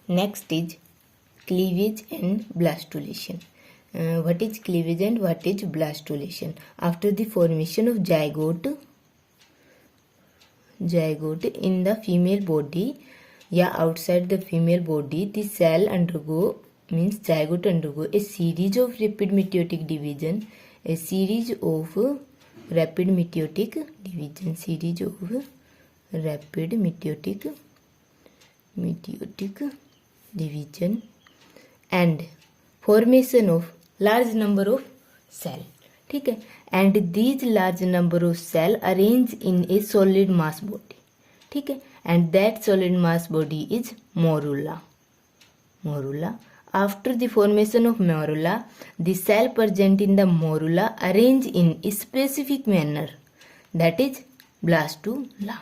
Next is cleavage and blastulation. What is cleavage and what is blastulation? After the formation of zygote in the female body या outside the female body, the cell zygote undergo a series of rapid meiotic division, and formation of large number of cell. ठीक है, and these large number of cell arrange in a solid mass body. ठीक है, and that solid mass body is morula. After the formation of morula, the cell present in the morula arrange in a specific manner, that is blastula.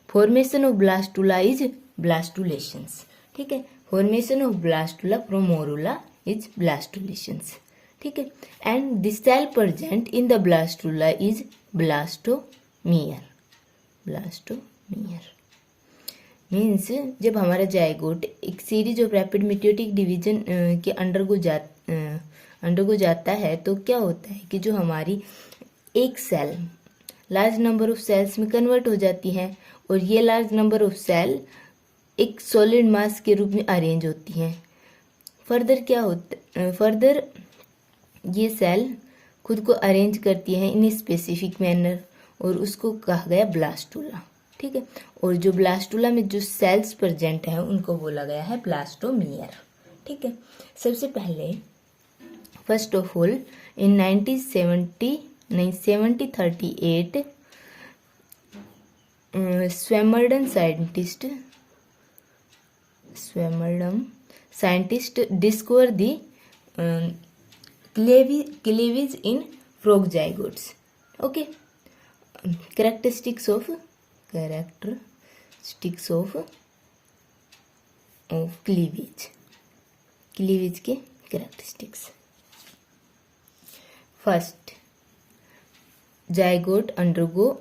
Formation of blastula is blastulations. ठीक है, formation of blastula from morula is blastulations. ठीक है, and the cell present in the blastula is blastomere. Means जब हमारा zygote एक series of rapid मेटियोटिक division के undergo जाता है तो क्या होता है कि जो हमारी एक cell large number of cells में कन्वर्ट हो जाती हैं और ये लार्ज नंबर ऑफ सेल एक सॉलिड मास के रूप में अरेंज होती हैं. फर्दर ये सेल खुद को अरेंज करती है इन स्पेसिफिक मैनर और उसको कहा गया ब्लास्टुला. ठीक है, और जो ब्लास्टुला में जो सेल्स प्रेजेंट है उनको बोला गया है ब्लास्टोमियर. ठीक है, सबसे पहले first of all in 1738 Swammerdam scientist discover the cleavage in frog zygotes. Okay, characteristics of cleavage के characteristics. First, zygote undergo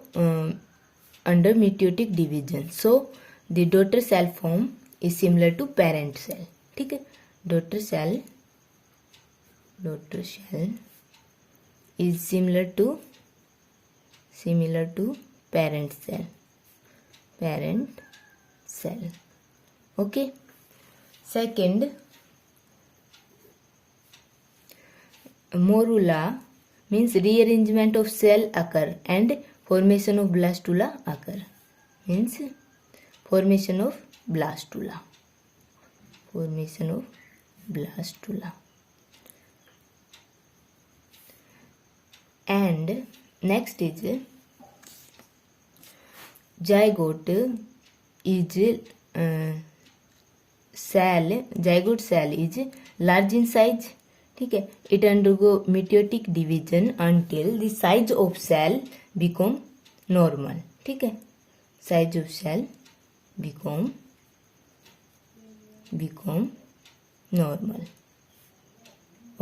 under meiotic division, so the daughter cell form is similar to parent cell. ठीक है, daughter cell is similar to parent cell. Okay, second, morula means rearrangement of cell occur and formation of blastula occur. Means formation of blastula. And next is zygote cell is large in size. ठीक है, it undergo meiotic division until the size of cell become normal. ठीक है, size of cell become normal.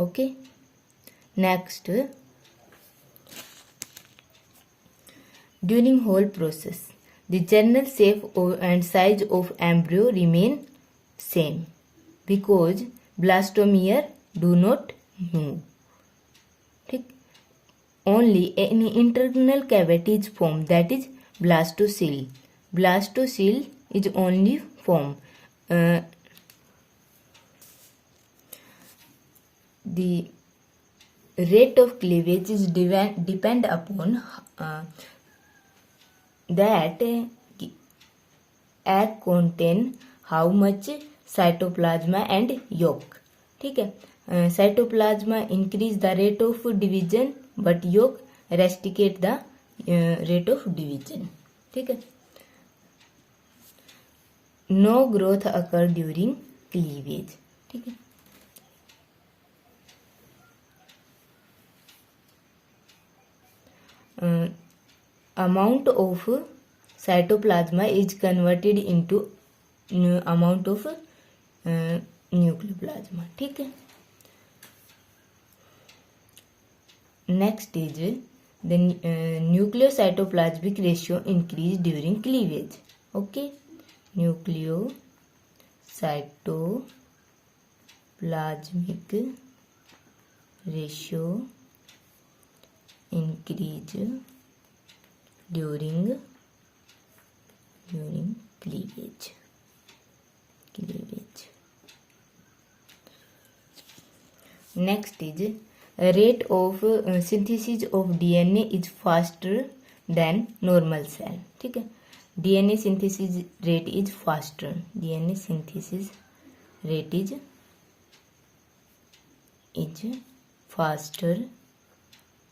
Okay, next, during whole process the general shape and size of embryo remain same because blastomere do not move. ठीक, only an internal cavity is formed, that is blastocele is only formed. The rate of cleavage is depend upon that egg contain how much cytoplasma and yolk. ठीक है, cytoplasma increase the rate of division but yolk restricate the rate of division. ठीक है, no growth occur during cleavage. ठीक है, amount of cytoplasma is converted into amount of nucleoplasma. ठीक है, next is the nucleocytoplasmic ratio increase during cleavage. Okay, nucleocytoplasmic cytoplasmic ratio increase during cleavage. Next is rate of synthesis of DNA is faster than normal cell. ठीक है, DNA synthesis rate is faster. DNA synthesis rate is faster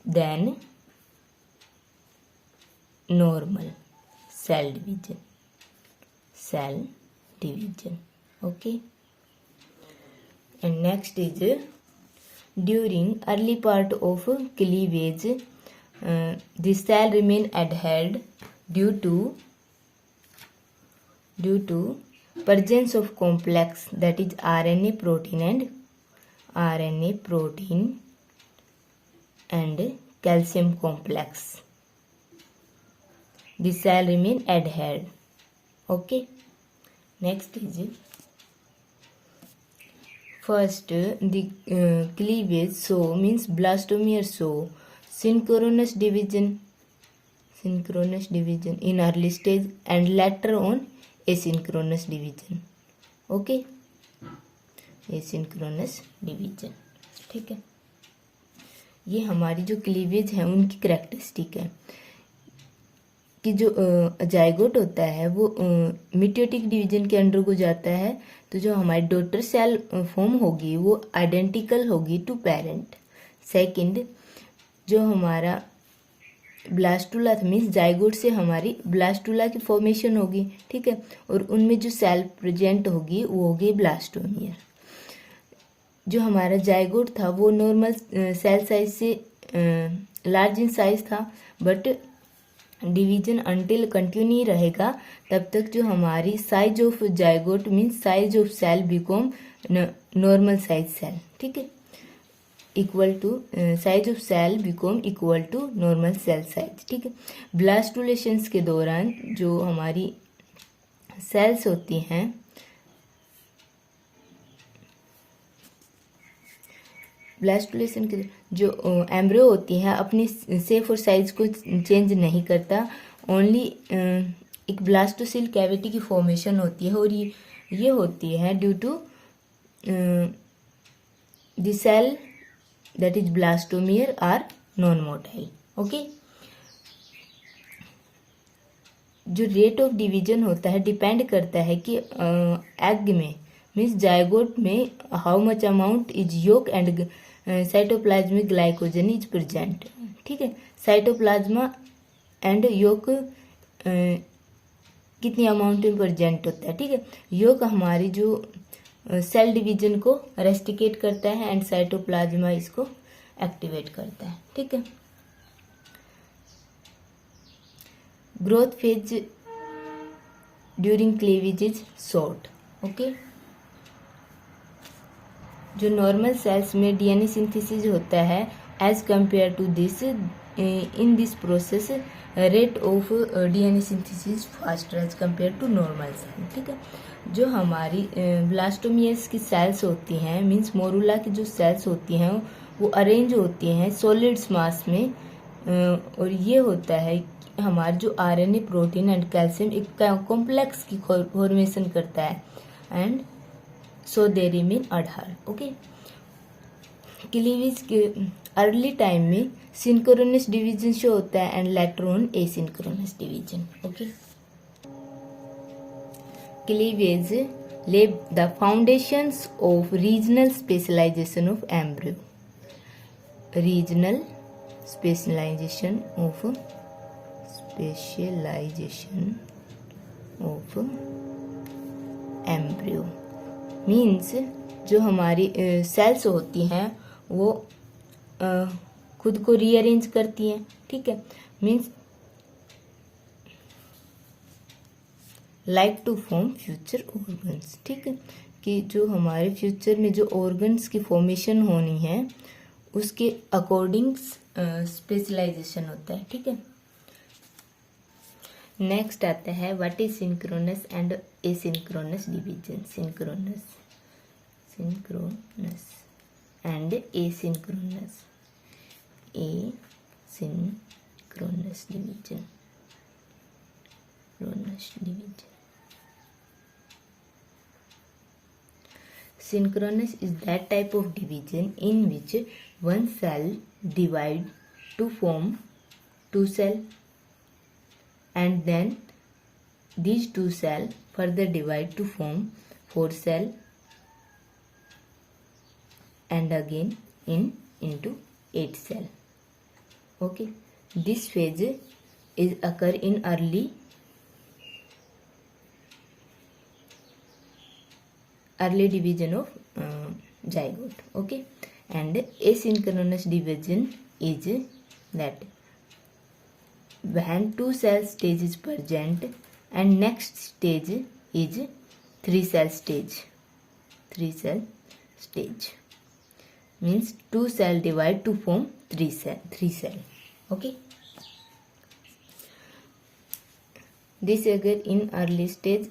than normal cell division. Okay, and next is during early part of cleavage the cell remain adhered due to presence of complex, that is RNA protein and calcium complex. The cell remain adhered. Okay, next is first the cleavage show means blastomere show synchronous division in early stage and later on asynchronous division. Okay, asynchronous division. ठीक है, ये हमारी जो cleavage है उनकी characteristic है कि जो जाइगोट होता है वो मिटोटिक डिवीजन के अंडर को जाता है, तो जो हमारी डॉटर सेल फॉर्म होगी वो आइडेंटिकल होगी टू पेरेंट. सेकंड, जो हमारा ब्लास्टुला मीन्स जाइगोट से हमारी ब्लास्टुला की फॉर्मेशन होगी. ठीक है, और उनमें जो सेल प्रेजेंट होगी वो होगी ब्लास्टोमियर. जो हमारा जाइगोट था वो नॉर्मल सेल साइज से लार्ज इन साइज था, बट डिवीजन अंटिल कंटिन्यू रहेगा तब तक जो हमारी size of zygote means size of cell become normal size cell. ठीक है, equal to size of cell become equal to normal cell size. ठीक है, ब्लास्टुलेशंस के दौरान जो हमारी सेल्स होती हैं ब्लास्टुलेशन के जो एम्ब्रियो होती है अपनी शेप और साइज को चेंज नहीं करता. ओनली एक ब्लास्टोसिल कैविटी की फॉर्मेशन होती है और ये होती है due to the cell that is blastomere are non motile. Okay, जो रेट ऑफ डिवीजन होता है डिपेंड करता है कि एग में मीन्स जाइगोट में how much amount is yolk and cytoplasmic glycogen is present. ठीक है, साइटोप्लाज्मा एंड योक कितनी अमाउंट में प्रेजेंट होता है. ठीक है, योक हमारी जो सेल डिवीजन को रेस्टिकेट करता है एंड साइटोप्लाज्मा इसको एक्टिवेट करता है. ठीक है, growth phase during cleavage is short. Okay, जो नॉर्मल सेल्स में डीएनए सिंथेसिस होता है as compare to this in this process rate of DNA synthesis faster as compare to normal cell. ठीक है, जो हमारी ब्लास्टोमियर्स की सेल्स होती हैं मीन्स मोरुला की जो सेल्स होती हैं वो अरेंज होती हैं सॉलिड्स मास में, और ये होता है हमारा जो आरएनए प्रोटीन एंड कैल्शियम एक कॉम्प्लेक्स की फॉर्मेशन करता है and so they remain adhere. Okay, cleavage के अर्ली टाइम में सिंक्रोनस डिवीजन शो होता है and later on asynchronous division. Okay, cleavage lay the foundations of regional specialization of embryo. Regional specialization of embryo means जो हमारी sales होती हैं वो खुद को रीअरेंज करती हैं. ठीक है, means like to form future organs. ठीक है, कि जो हमारे फ्यूचर में जो ऑर्गन्स की फॉर्मेशन होनी है उसके अकॉर्डिंग स्पेशलाइजेशन होता है. ठीक है, नेक्स्ट आता है what is synchronous and asynchronous division. Synchronous and asynchronous division. Synchronous is that type of division in which one cell divide to form two cell, and then these two cell further divide to form four cell, and again into 8 cell. Okay, this phase is occur in early division of zygote. Okay, and asynchronous division is that when two cell stage is present and next stage is 3 cell stage. 3 cell stage means 2 cell divide to form 3 cell. Okay, this occur in early stage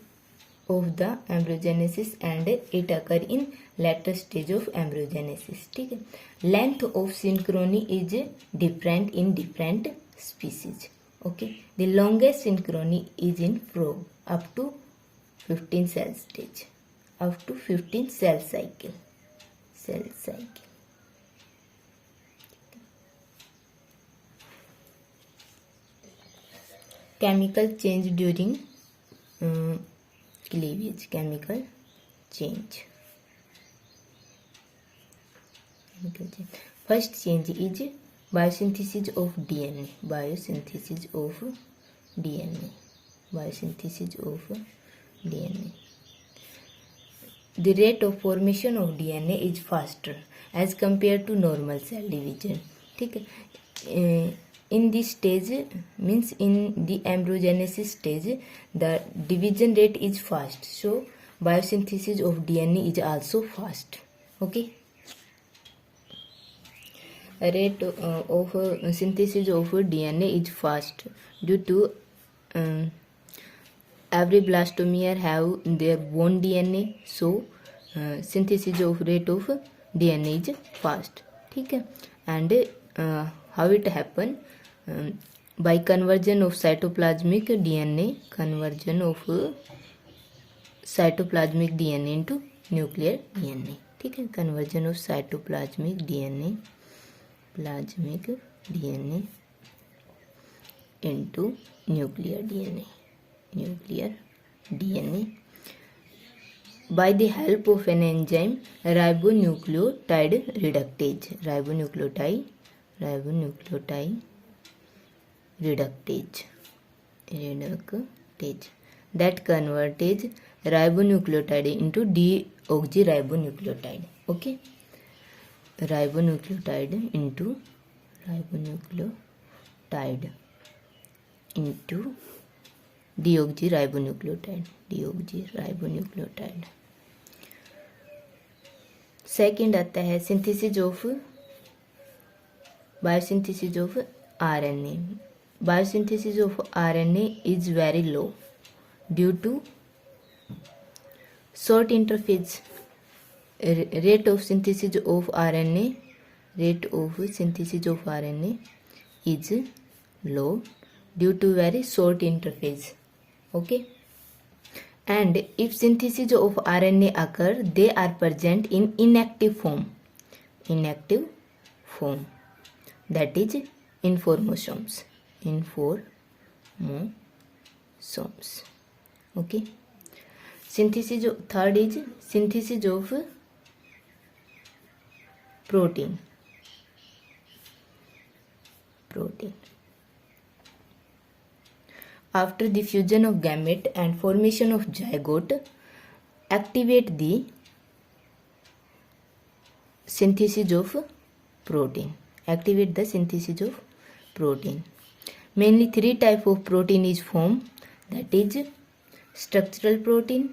of the embryogenesis and it occur in later stage of embryogenesis. ठीक है. Length of synchrony is different in different species. Okay, the longest synchrony is in frog up to 15 cell stage, up to 15 cell cycle. Chemical change during cleavage. Chemical change. First change is biosynthesis of DNA. Biosynthesis of DNA. The rate of formation of DNA is faster as compared to normal cell division. ठीक है. In this stage means in the embryogenesis stage the division rate is fast, so biosynthesis of DNA is also fast. Okay, rate of synthesis of DNA is fast due to every blastomere have their own DNA, so synthesis of rate of DNA is fast. ठीक है. And how it happen? By conversion of cytoplasmic DNA, into nuclear DNA. ठीक है. Conversion of cytoplasmic DNA into nuclear DNA by the help of an enzyme ribonucleotide reductase. That converts ribonucleotide into deoxyribonucleotide. Okay, ribonucleotide into deoxyribonucleotide. Second आता है biosynthesis of RNA. Biosynthesis of RNA is very low due to short interphase. Rate of synthesis of RNA is low due to very short interphase. Okay, and if synthesis of RNA occur, they are present in inactive form, that is informosomes. Okay, third is synthesis of protein. After the fusion of gamete and formation of zygote, activate the synthesis of protein. Mainly 3 type of protein is formed, that is structural protein,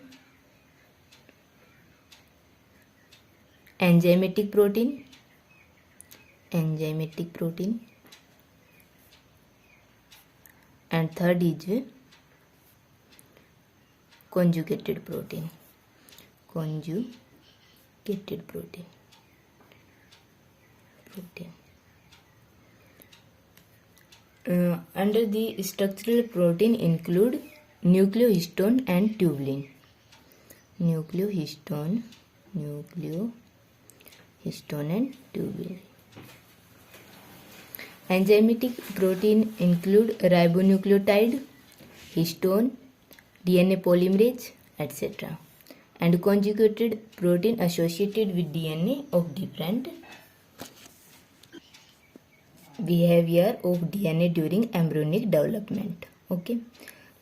enzymatic protein, and third is conjugated protein. Conjugated protein. Under the structural protein include nucleohistone and tubulin. Nucleohistone and tubulin. Enzymatic protein include ribonucleotide, histone, DNA polymerase, etc. And conjugated protein associated with DNA of different behavior of DNA during embryonic development. Okay,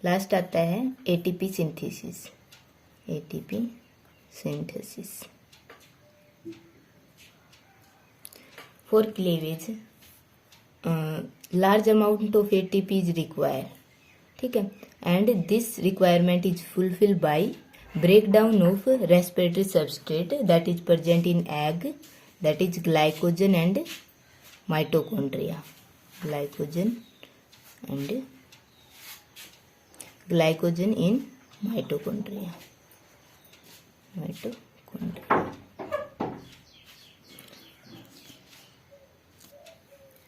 last आता है ATP synthesis. ATP synthesis for cleavage large amount of ATP is required. ठीक है, and this requirement is fulfilled by breakdown of respiratory substrate that is present in egg, that is glycogen and mitochondria. Glycogen in mitochondria.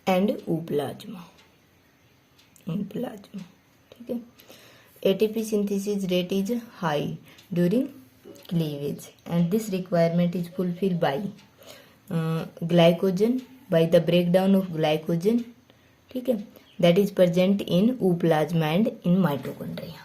And uplasma. ठीक है, ATP synthesis rate is high during cleavage and this requirement is fulfilled by glycogen, by the breakdown of glycogen, ठीक है, that is present in uplasma and in mitochondria.